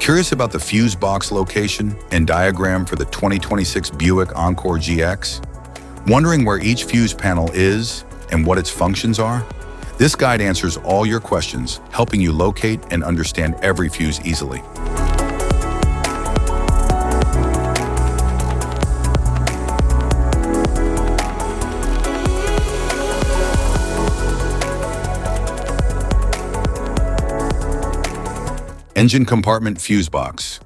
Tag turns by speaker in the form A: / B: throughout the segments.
A: Curious about the fuse box location and diagram for the 2026 Buick Encore GX? Wondering where each fuse panel is and what its functions are? This guide answers all your questions, helping you locate and understand every fuse easily. Engine compartment fuse box.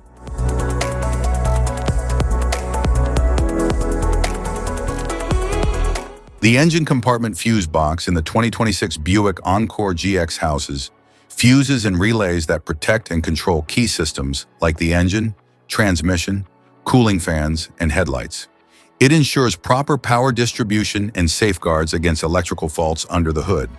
A: The engine compartment fuse box in the 2026 Buick Encore GX houses fuses and relays that protect and control key systems like the engine, transmission, cooling fans, and headlights. It ensures proper power distribution and safeguards against electrical faults under the hood.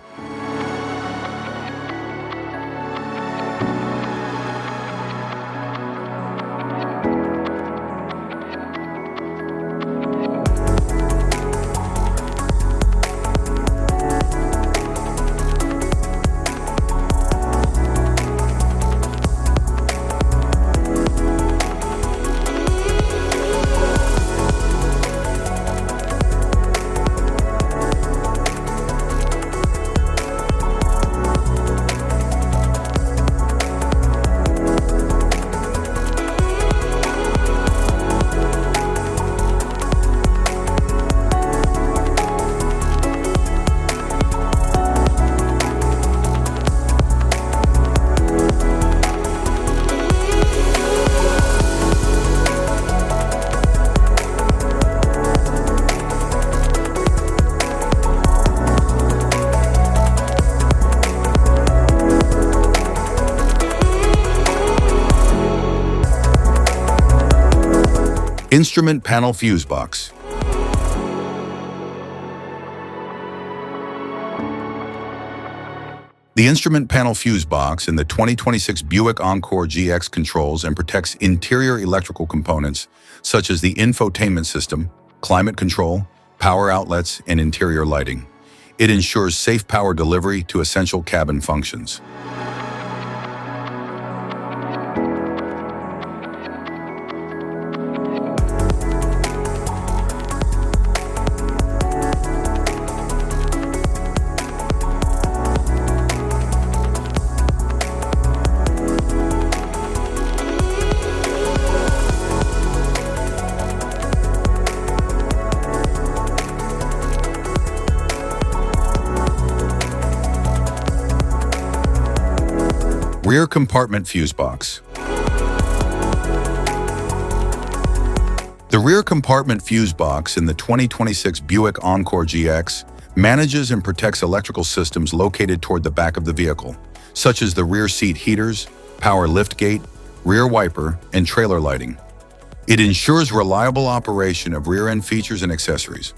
A: Instrument panel fuse box. The instrument panel fuse box in the 2026 Buick Encore GX controls and protects interior electrical components such as the infotainment system, climate control, power outlets, and interior lighting. It ensures safe power delivery to essential cabin functions. Rear compartment fuse box. The rear compartment fuse box in the 2026 Buick Encore GX manages and protects electrical systems located toward the back of the vehicle, such as the rear seat heaters, power liftgate, rear wiper, and trailer lighting. It ensures reliable operation of rear-end features and accessories.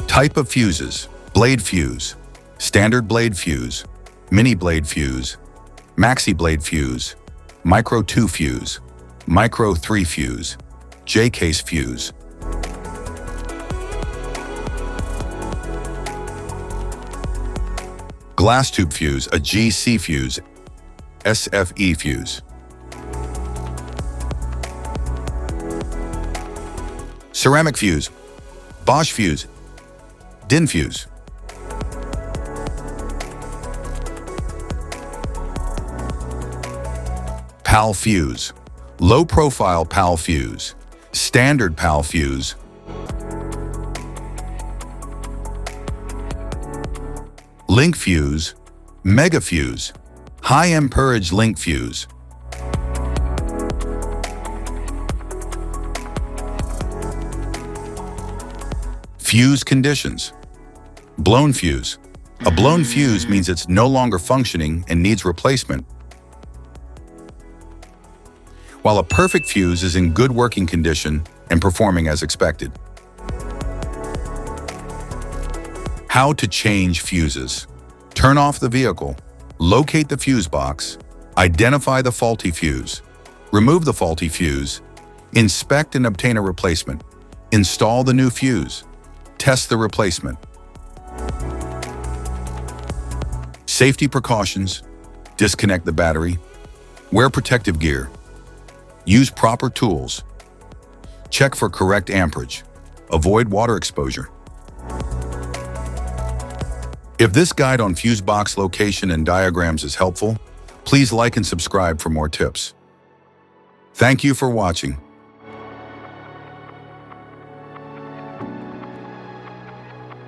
A: Type of fuses: blade fuse, standard blade fuse, mini blade fuse, maxi blade fuse, micro 2 fuse, micro 3 fuse, J-case fuse. Glass tube fuse, a GC fuse, SFE fuse. Ceramic fuse, Bosch fuse, DIN fuse. PAL fuse, low profile PAL fuse, standard PAL fuse, link fuse, mega fuse, high amperage link fuse. Fuse conditions. Blown fuse. A blown fuse means it's no longer functioning and needs replacement, while a perfect fuse is in good working condition and performing as expected. How to change fuses. Turn off the vehicle. Locate the fuse box. Identify the faulty fuse. Remove the faulty fuse. Inspect and obtain a replacement. Install the new fuse. Test the replacement. Safety precautions. Disconnect the battery. Wear protective gear. Use proper tools. Check for correct amperage. Avoid water exposure. If this guide on fuse box location and diagrams is helpful, please like and subscribe for more tips. Thank you for watching.